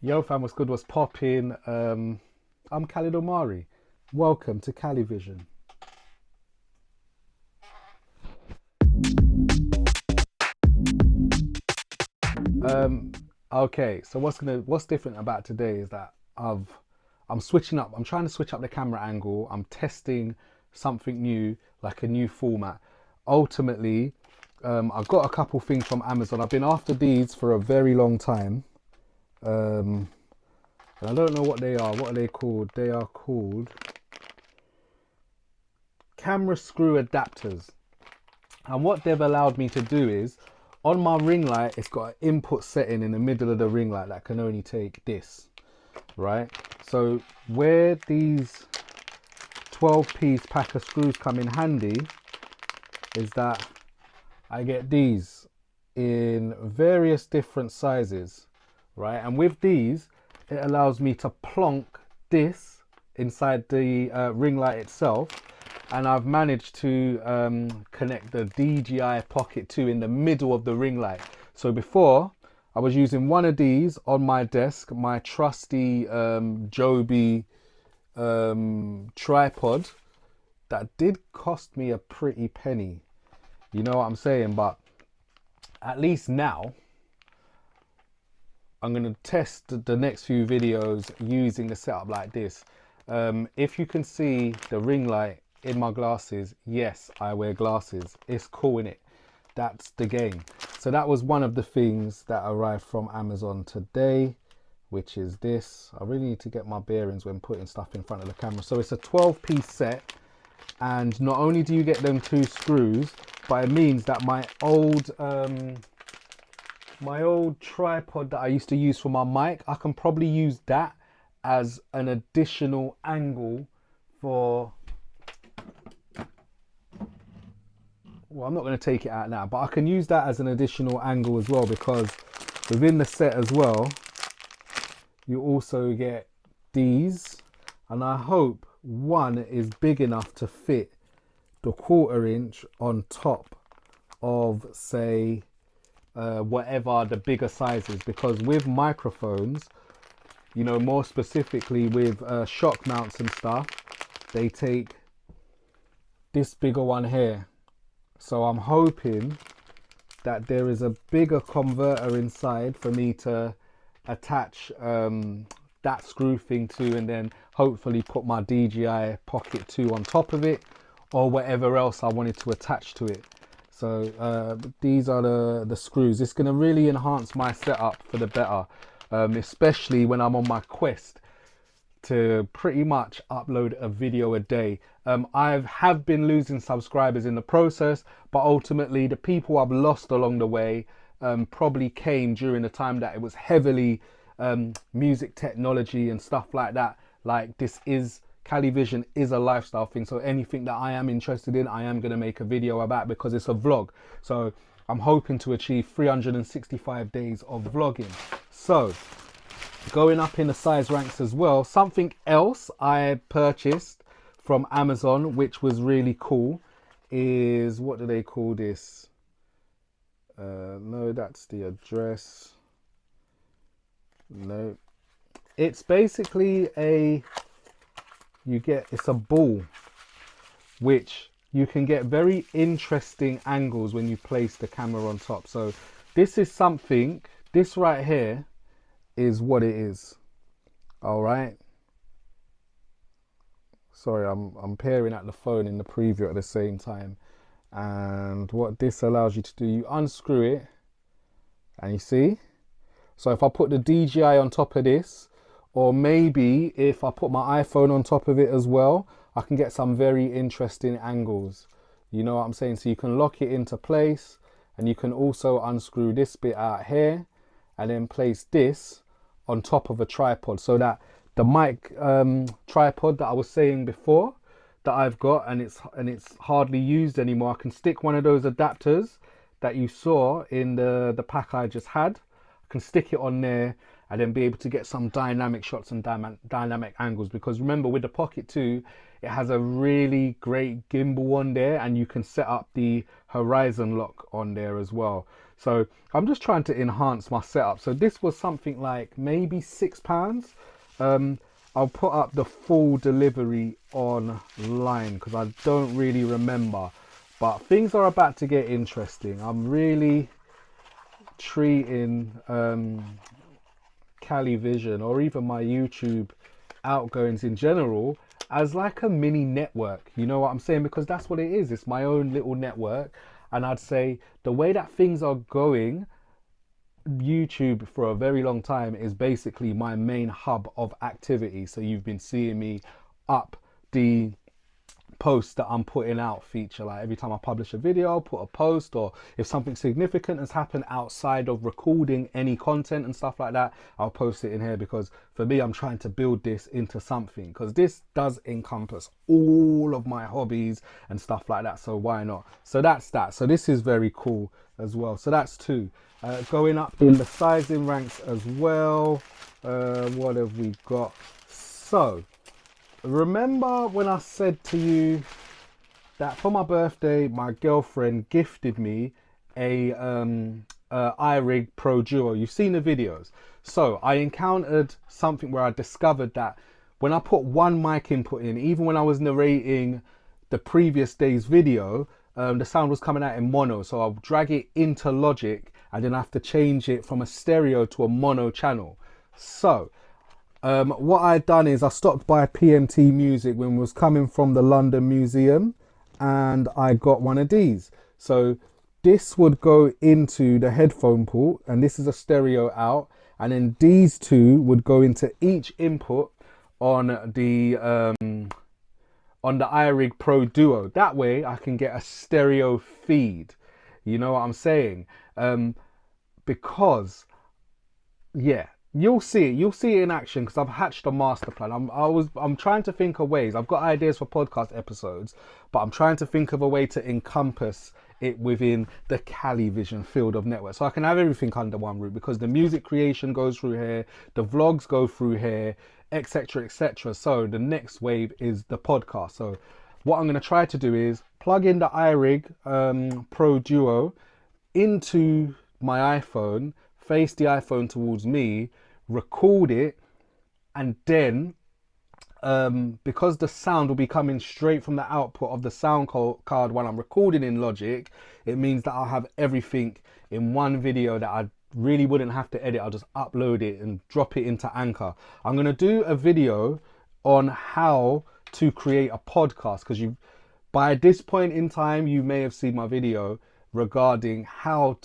Yo fam, what's good? What's popping? I'm Khalid Omari. Welcome to Cali Vision. Um, okay, so what's different about today is that I'm switching up. I'm trying to switch up the camera angle. I'm testing something new, like a new format. Ultimately, I've got a couple things from Amazon. I've been after these for a very long time. Um, and I don't know what they are. What are they called? They are called camera screw adapters. And what they've allowed me to do is, on my ring light, it's got an input setting in the middle of the ring light that can only take this, right? So where these 12-piece pack of screws come in handy is that I get these in various different sizes, right? And with these, it allows me to plonk this inside the ring light itself, and I've managed to connect the DJI Pocket 2 in the middle of the ring light. So before, I was using one of these on my desk, my trusty Joby tripod that did cost me a pretty penny. You know what I'm saying? But at least now, I'm going to test the next few videos using the setup like this. If you can see the ring light in my glasses, yes, I wear glasses. It's cool, innit? That's the game. So that was one of the things that arrived from Amazon today, which is this. I really need to get my bearings when putting stuff in front of the camera. So it's a 12-piece set, and not only do you get them two screws, but it means that my old tripod that I used to use for my mic, I can probably use that as an additional angle for, well, I'm not going to take it out now, but I can use that as an additional angle as well, because within the set as well, you also get these, and I hope one is big enough to fit the 1/4 inch on top of, say, whatever the bigger sizes, because with microphones, you know, more specifically with shock mounts and stuff, they take this bigger one here. So I'm hoping that there is a bigger converter inside for me to attach that screw thing to, and then hopefully put my DJI Pocket 2 on top of it, or whatever else I wanted to attach to it. So these are the screws. It's going to really enhance my setup for the better, especially when I'm on my quest to pretty much upload a video a day. I have been losing subscribers in the process, but ultimately the people I've lost along the way probably came during the time that it was heavily music technology and stuff like that. Like, this is Cali Vision is a lifestyle thing, so anything that I am interested in, I am going to make a video about, because it's a vlog. So I'm hoping to achieve 365 days of vlogging. So going up in the size ranks as well, something else I purchased from Amazon, which was really cool, is, what do they call this? No, that's the address. No, it's basically it's a ball, which you can get very interesting angles when you place the camera on top. So this is something, this right here is what it is. All right. Sorry, I'm peering at the phone in the preview at the same time. And what this allows you to do, you unscrew it, and you see. So if I put the DJI on top of this, or maybe if I put my iPhone on top of it as well, I can get some very interesting angles. You know what I'm saying? So you can lock it into place, and you can also unscrew this bit out here, and then place this on top of a tripod, so that the mic tripod that I was saying before that I've got, and it's hardly used anymore, I can stick one of those adapters that you saw in the pack I just had. I can stick it on there and then be able to get some dynamic shots and dynamic angles, because remember, with the Pocket 2, it has a really great gimbal on there, and you can set up the horizon lock on there as well. So I'm just trying to enhance my setup. So this was something like maybe £6. I'll put up the full delivery online because I don't really remember. But things are about to get interesting. I'm really treating Cali Vision, or even my YouTube outgoings in general, as like a mini network. You know what I'm saying? Because that's what it is. It's my own little network. And I'd say the way that things are going, YouTube for a very long time is basically my main hub of activity. So you've been seeing me up the posts that I'm putting out feature. Like every time I publish a video, I'll put a post, or if something significant has happened outside of recording any content and stuff like that, I'll post it in here, because for me, I'm trying to build this into something, because this does encompass all of my hobbies and stuff like that. So why not? So that's that. So this is very cool as well. So that's two. Going up in the sizing ranks as well. What have we got? So remember when I said to you that for my birthday, my girlfriend gifted me a iRig Pro Duo? You've seen the videos. So I encountered something where I discovered that when I put one mic input in, even when I was narrating the previous day's video, the sound was coming out in mono. So I'll drag it into Logic and then I have to change it from a stereo to a mono channel. So what I'd done is I stopped by PMT Music when we was coming from the London Museum, and I got one of these. So this would go into the headphone port, and this is a stereo out, and then these two would go into each input on the iRig Pro Duo. That way I can get a stereo feed. You know what I'm saying? Because yeah, you'll see it in action, because I've hatched a master plan. I'm trying to think of ways. I've got ideas for podcast episodes, but I'm trying to think of a way to encompass it within the Cali Vision field of network, so I can have everything under one roof, because the music creation goes through here, the vlogs go through here, etc, etc. So the next wave is the podcast. So what I'm going to try to do is plug in the iRig Pro Duo into my iPhone, face the iPhone towards me, record it, and then because the sound will be coming straight from the output of the sound card when I'm recording in Logic, it means that I'll have everything in one video that I really wouldn't have to edit. I'll just upload it and drop it into Anchor. I'm going to do a video on how to create a podcast, because by this point in time you may have seen my video regarding how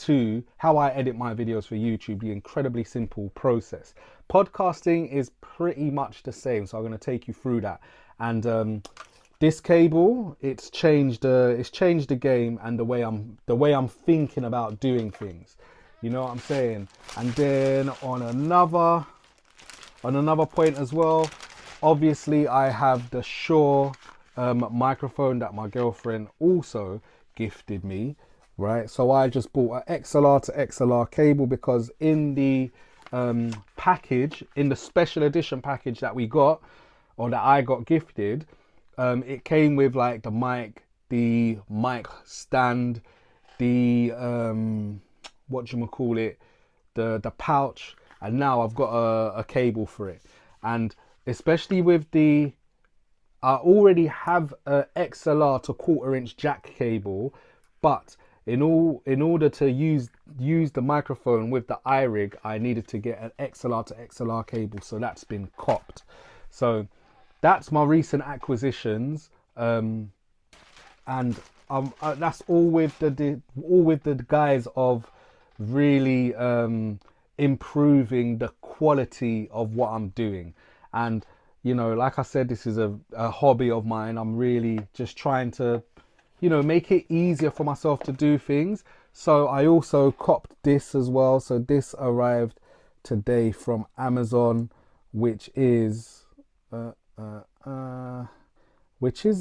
I edit my videos for YouTube, the incredibly simple process. Podcasting is pretty much the same, so I'm going to take you through that. And this cable, it's changed the game and the way I'm thinking about doing things. You know what I'm saying? And then on another point as well, obviously I have the Shure microphone that my girlfriend also gifted me. Right, so I just bought an XLR to XLR cable, because in the package, in the special edition package that we got, or that I got gifted, it came with like the mic stand, the the pouch, and now I've got a cable for it. And especially with I already have a XLR to 1/4" jack cable, but in order to use the microphone with the iRig, I needed to get an XLR to XLR cable, so that's been copped. So that's my recent acquisitions, and that's all with the guise of really improving the quality of what I'm doing. And you know, like I said, this is a hobby of mine. I'm really just trying to, you know, make it easier for myself to do things. So I also copped this as well. So this arrived today from Amazon, which is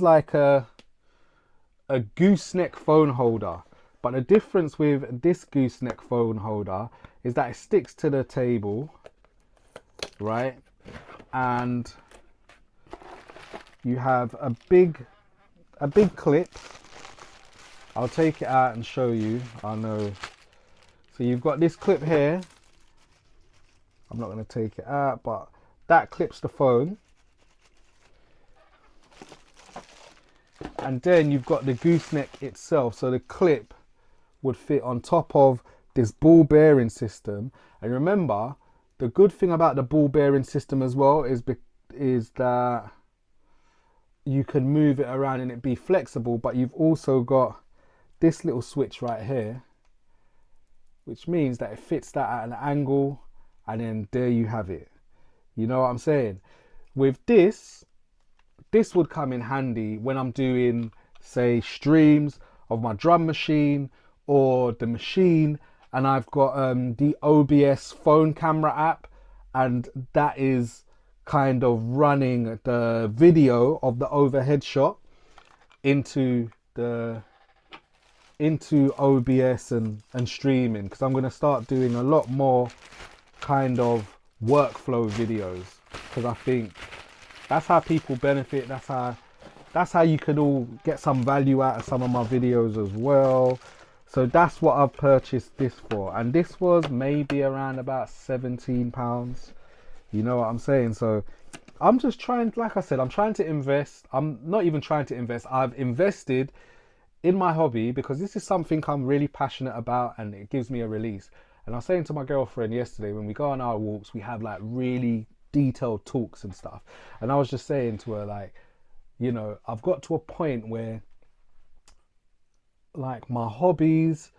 like a gooseneck phone holder. But the difference with this gooseneck phone holder is that it sticks to the table, right? And you have a big clip. I'll take it out and show you. I know So you've got this clip here. I'm not going to take it out, but that clips the phone. And then you've got the gooseneck itself. So the clip would fit on top of this ball bearing system. And remember, the good thing about the ball bearing system as well is that you can move it around and it be flexible, but you've also got this little switch right here, which means that it fits that at an angle, and then there you have it. You know what I'm saying? With this would come in handy when I'm doing, say, streams of my drum machine or the machine, and I've got the OBS phone camera app, and that is kind of running the video of the overhead shot into OBS and streaming, because I'm going to start doing a lot more kind of workflow videos, because I think that's how people benefit. That's how you can all get some value out of some of my videos as well. So that's what I've purchased this for, and this was maybe around about £17. You know what I'm saying? So I'm just trying, like I said, I'm trying to invest. I'm not even trying to invest. I've invested in my hobby because this is something I'm really passionate about, and it gives me a release. And I was saying to my girlfriend yesterday, when we go on our walks, we have like really detailed talks and stuff. And I was just saying to her, like, you know, I've got to a point where like my hobbies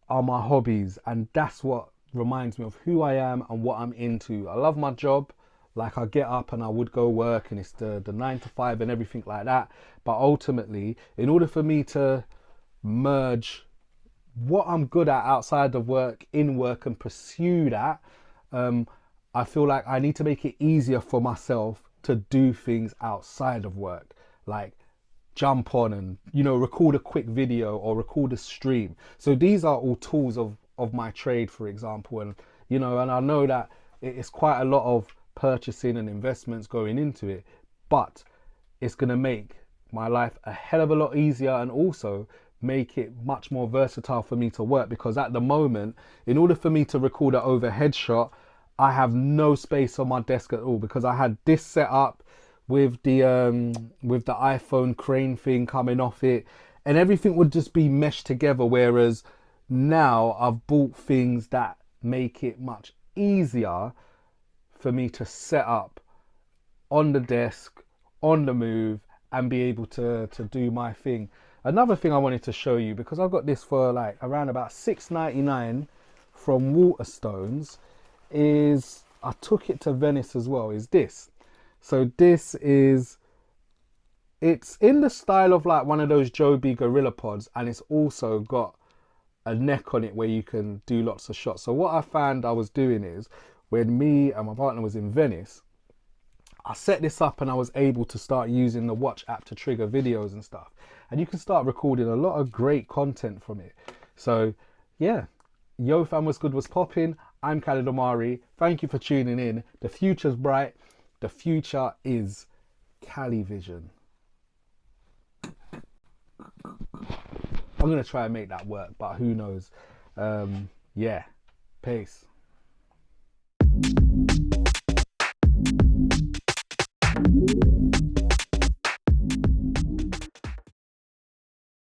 are my hobbies, and that's what reminds me of who I am and what I'm into. I love my job. Like, I get up and I would go work, and it's the 9 to 5 and everything like that. But ultimately, in order for me to merge what I'm good at outside of work in work and pursue that, I feel like I need to make it easier for myself to do things outside of work, like jump on and, you know, record a quick video or record a stream. So these are all tools of my trade, for example. And, you know, and I know that it's quite a lot of purchasing and investments going into it, but it's going to make my life a hell of a lot easier, and also make it much more versatile for me to work, because at the moment, in order for me to record an overhead shot, I have no space on my desk at all, because I had this set up with the iPhone crane thing coming off it, and everything would just be meshed together. Whereas now I've bought things that make it much easier for me to set up on the desk, on the move, and be able to do my thing. Another thing I wanted to show you, because I've got this for like around about $6.99 from Waterstones, is I took it to Venice as well, is this. So this is, it's in the style of like one of those Joby Gorilla Pods, and it's also got a neck on it where you can do lots of shots. So what I found I was doing is, when me and my partner was in Venice, I set this up and I was able to start using the watch app to trigger videos and stuff. And you can start recording a lot of great content from it. So yeah, yo fam, what's good, what's popping? I'm Khalid Omari. Thank you for tuning in. The future's bright. The future is Calivision. I'm going to try and make that work, but who knows? Yeah, peace.